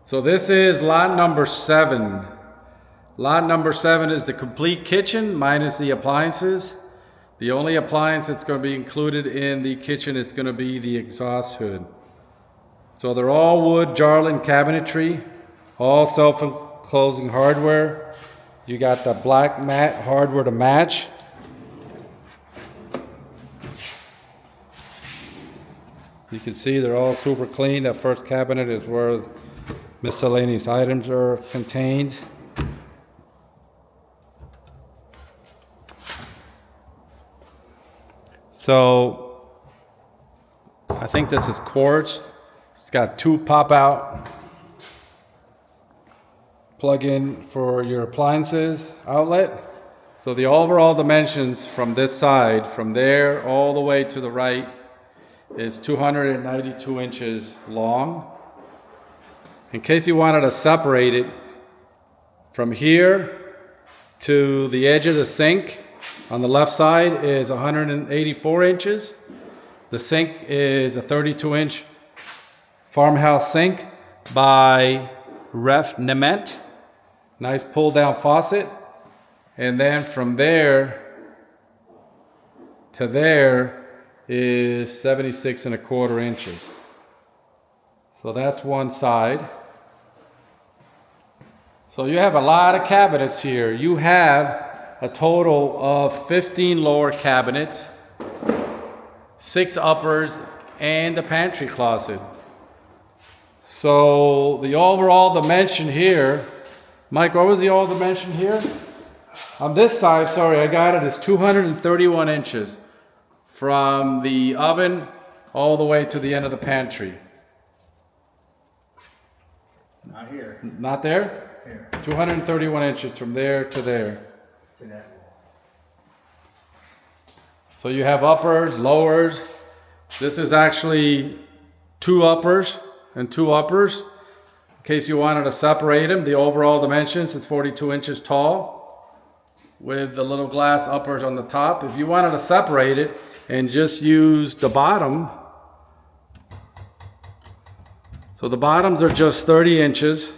So this is lot number 7. Lot number 7 is the complete kitchen minus the appliances. The only appliance that's going to be included in the kitchen is going to be the exhaust hood. So they're all wood Jarlin cabinetry, all self-enclosing hardware. You got the black matte hardware to match. You can see they're all super clean. That first cabinet is where miscellaneous items are contained. So I think this is quartz. It's got 2 pop-out plug-in for your appliances outlet. So the overall dimensions from this side, from there all the way to the right, is 292 inches long. In case you wanted to separate it, from here to the edge of the sink on the left side is 184 inches. The sink is a 32-inch farmhouse sink by Ref Nement. Nice pull-down faucet. And then from there to there is 76¼ inches. So that's one side. So you have a lot of cabinets here. You have a total of 15 lower cabinets, 6 uppers, and a pantry closet. So the overall dimension here, Mike, what was the overall dimension here? On this side, sorry, I got it, is 231 inches from the oven all the way to the end of the pantry. Not here. Not there? Here. 231 inches from there to there. To that wall. So you have uppers, lowers. This is actually 2 uppers and 2 uppers. In case you wanted to separate them, the overall dimensions is 42 inches tall with the little glass uppers on the top. If you wanted to separate it and just use the bottom, so the bottoms are just 30 inches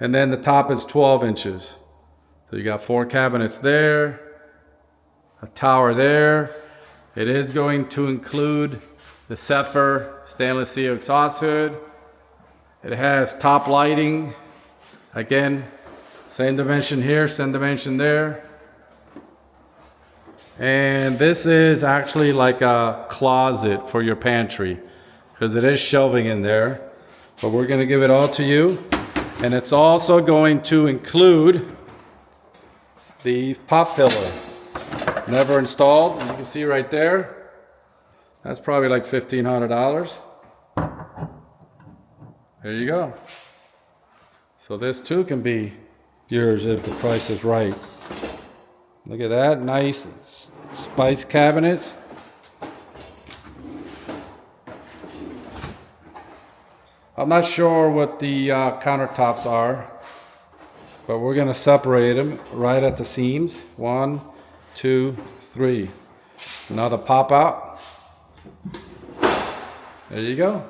and then the top is 12 inches. So you got 4 cabinets there, a tower there. It is going to include the Zephyr stainless steel exhaust hood. It has top lighting. Again, same dimension here, same dimension there. And this is actually like a closet for your pantry because it is shelving in there. But we're going to give it all to you. And it's also going to include the pop filler. Never installed. You can see right there. That's probably like $1,500. There you go. So this too can be yours if the price is right. Look at that, nice spice cabinet. I'm not sure what the countertops are, but we're going to separate them right at the seams. 1, 2, 3. Another pop out. There you go.